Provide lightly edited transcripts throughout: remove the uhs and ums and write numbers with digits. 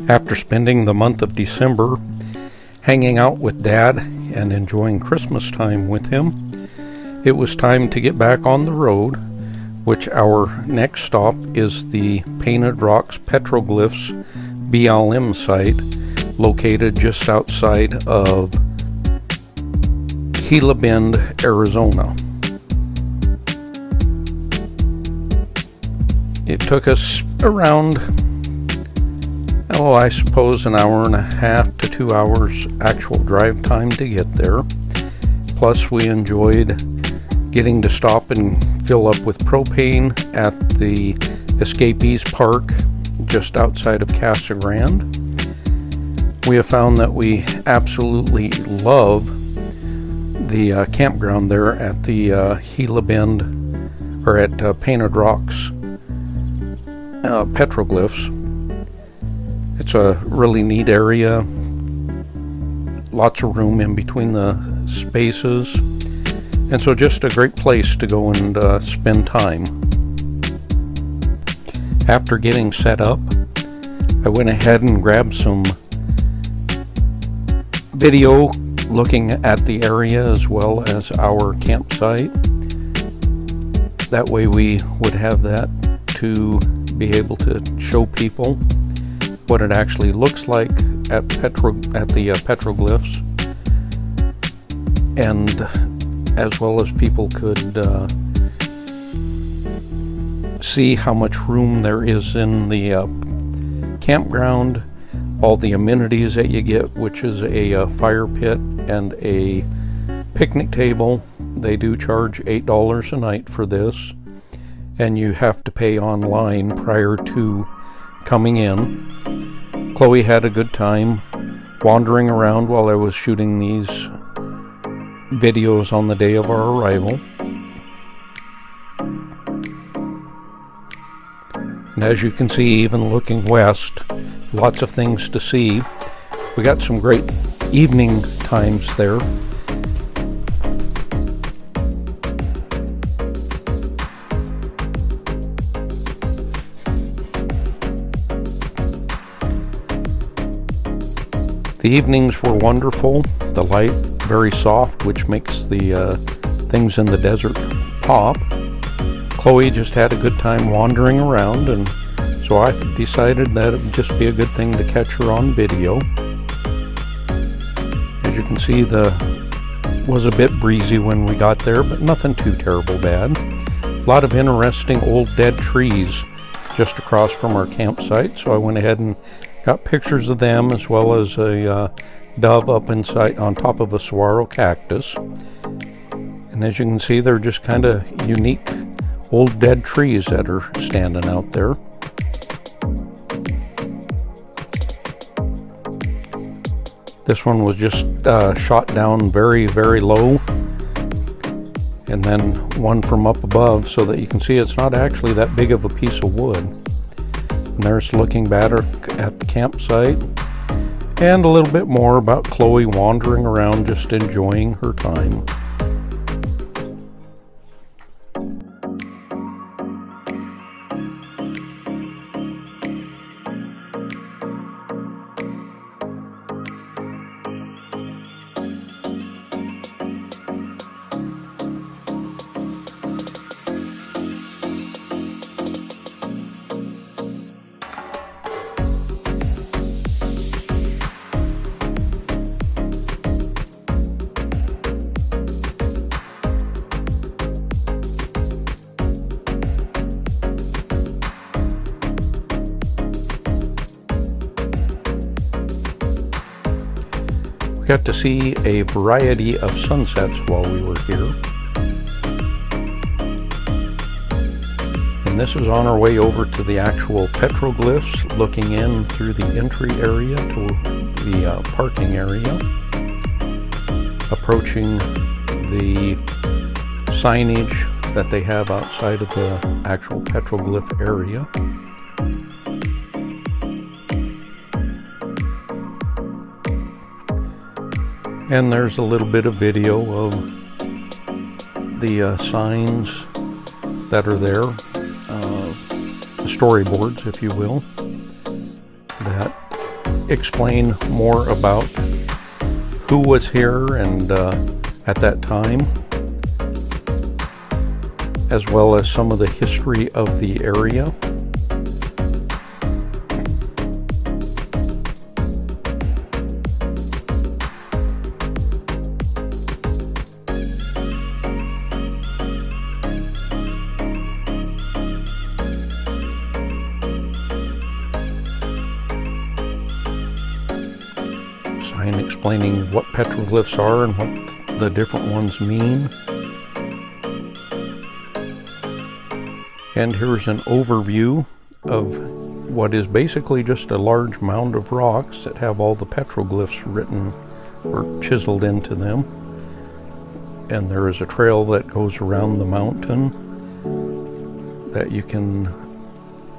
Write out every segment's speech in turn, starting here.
After spending the month of December hanging out with Dad and enjoying Christmas time with him, it was time to get back on the road, which our next stop is the Painted Rocks Petroglyphs BLM site located just outside of Gila Bend, Arizona. It took us around, I suppose an hour and a half to 2 hours actual drive time to get there. Plus we enjoyed getting to stop and fill up with propane at the Escapees Park just outside of Casa Grande. We have found that we absolutely love the campground there at the Gila Bend, or at Painted Rocks Petroglyphs. It's a really neat area, lots of room in between the spaces, and so just a great place to go and spend time. After getting set up, I went ahead and grabbed some video looking at the area as well as our campsite. That way we would have that to be able to show people what it actually looks like at the petroglyphs, and as well as people could see how much room there is in the campground, all the amenities that you get, which is a fire pit and a picnic table. They do charge $8 a night for this, and you have to pay online prior to coming in. Chloe had a good time wandering around while I was shooting these videos on the day of our arrival. And as you can see, even looking west, lots of things to see. We got some great evening times there. The evenings were wonderful. The light very soft, which makes the things in the desert pop. Chloe just had a good time wandering around, and so I decided that it would just be a good thing to catch her on video. As you can see, it was a bit breezy when we got there, but nothing too terrible bad. A lot of interesting old dead trees just across from our campsite, so I went ahead and got pictures of them, as well as a dove up inside on top of a saguaro cactus. And as you can see, they're just kind of unique old dead trees that are standing out there. This one was just shot down very, very low, and then one from up above, so that you can see it's not actually that big of a piece of wood. And there's looking better at the campsite, and a little bit more about Chloe wandering around just enjoying her time. We got to see a variety of sunsets while we were here. And this is on our way over to the actual petroglyphs, looking in through the entry area to the parking area, approaching the signage that they have outside of the actual petroglyph area. And there's a little bit of video of the signs that are there, the storyboards, if you will. that explain more about who was here and at that time, as well as some of the history of the area. Sign explaining what petroglyphs are and what the different ones mean. And here's an overview of what is basically just a large mound of rocks that have all the petroglyphs written or chiseled into them. And there is a trail that goes around the mountain that you can,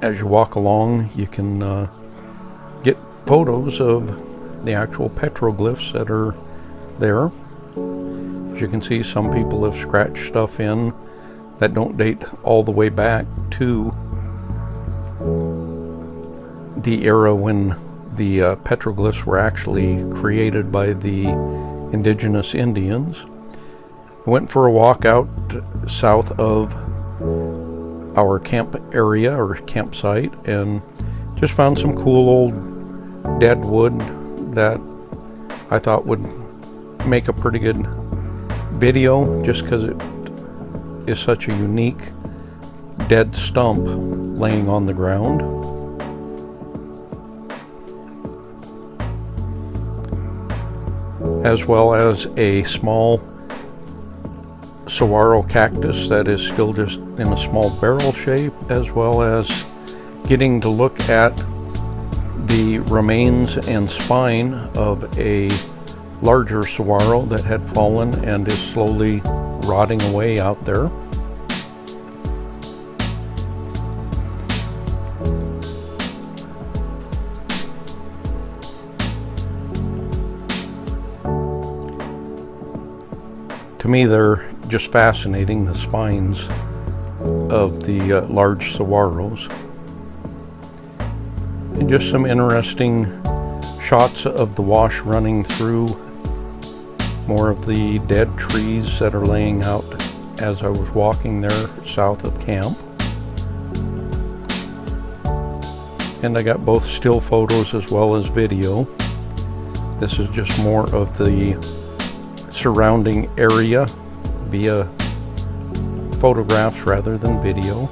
as you walk along, you can get photos of the actual petroglyphs that are there. As you can see, some people have scratched stuff in that don't date all the way back to the era when the petroglyphs were actually created by the indigenous Indians. I went for a walk out south of our camp area or campsite and just found some cool old dead wood that I thought would make a pretty good video, just because it is such a unique dead stump laying on the ground. As well as a small saguaro cactus that is still just in a small barrel shape, as well as getting to look at the remains and spine of a larger saguaro that had fallen and is slowly rotting away out there. To me, they're just fascinating, the spines of the large saguaros. And just some interesting shots of the wash running through more of the dead trees that are laying out as I was walking there south of camp. And I got both still photos as well as video. This is just more of the surrounding area via photographs rather than video.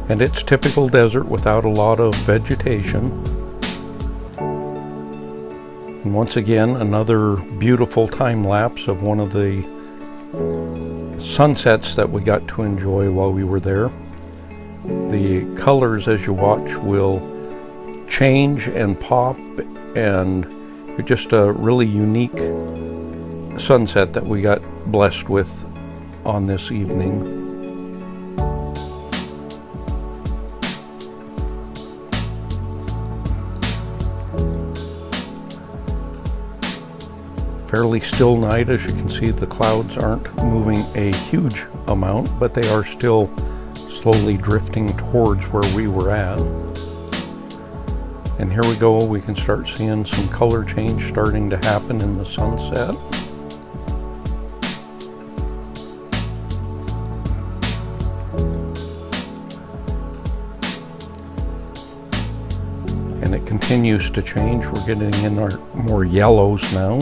And it's typical desert without a lot of vegetation. And once again, another beautiful time lapse of one of the sunsets that we got to enjoy while we were there. The colors as you watch will change and pop, and it's just a really unique sunset that we got blessed with on this evening. Fairly still night. As you can see, the clouds aren't moving a huge amount, but they are still slowly drifting towards where we were at. And here we go, we can start seeing some color change starting to happen in the sunset. And it continues to change. We're getting in our more yellows now.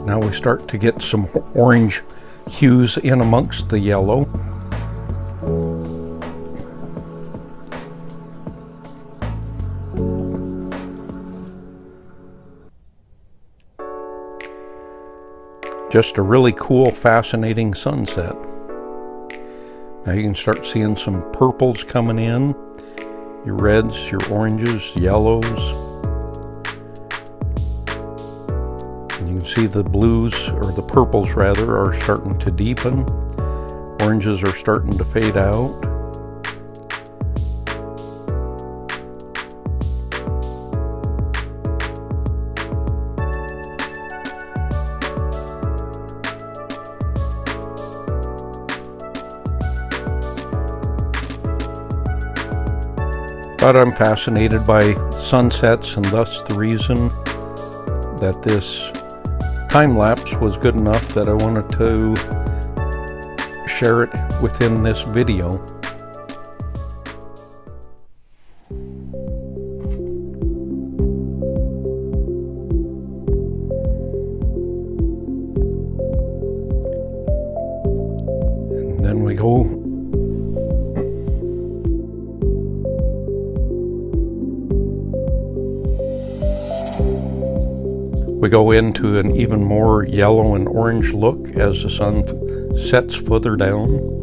Now we start to get some orange hues in amongst the yellow. Just a really cool, fascinating sunset. Now you can start seeing some purples coming in, your reds, your oranges, yellows. You can see the blues, or the purples rather, are starting to deepen. Oranges are starting to fade out. But I'm fascinated by sunsets, and thus the reason that this time lapse was good enough that I wanted to share it within this video. And then we go into an even more yellow and orange look as the sun sets further down.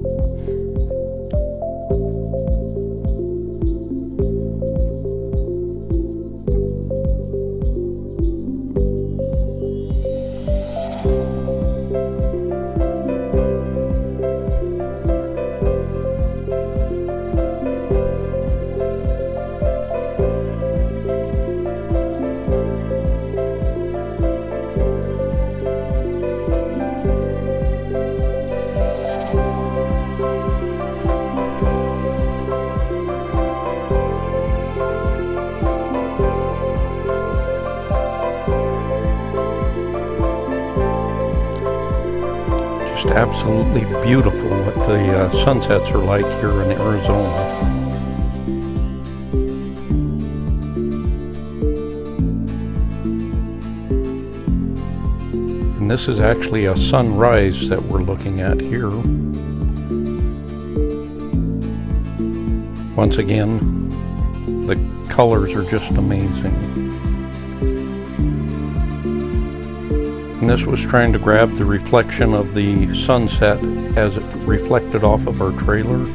Just absolutely beautiful what the sunsets are like here in Arizona. And this is actually a sunrise that we're looking at here. Once again, the colors are just amazing. And this was trying to grab the reflection of the sunset as it reflected off of our trailer,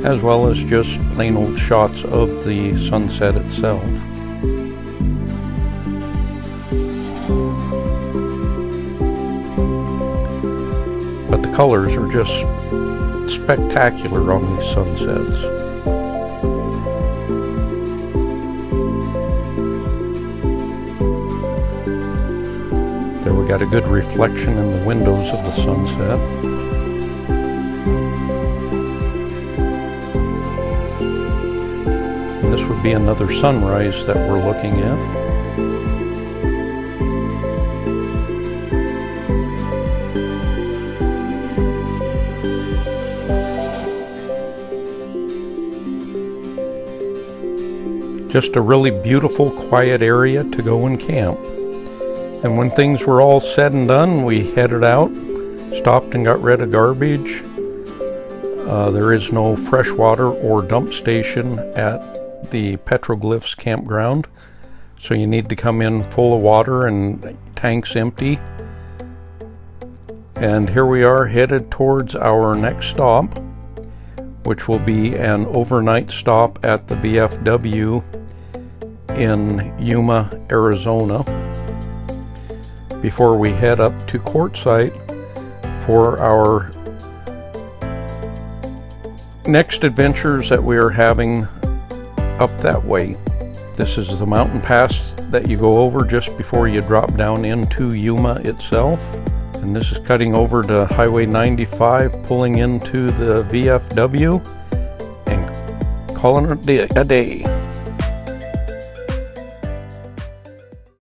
as well as just plain old shots of the sunset itself. But the colors are just spectacular on these sunsets. There we got a good reflection in the windows of the sunset. And this would be another sunrise that we're looking at. Just a really beautiful, quiet area to go and camp. And when things were all said and done, we headed out, stopped and got rid of garbage. There is no freshwater or dump station at the Petroglyphs campground, so you need to come in full of water and tanks empty. And here we are headed towards our next stop, which will be an overnight stop at the VFW in Yuma, Arizona, before we head up to Quartzsite for our next adventures that we are having up that way. This is the mountain pass that you go over just before you drop down into Yuma itself. And this is cutting over to Highway 95, pulling into the VFW and calling it a day.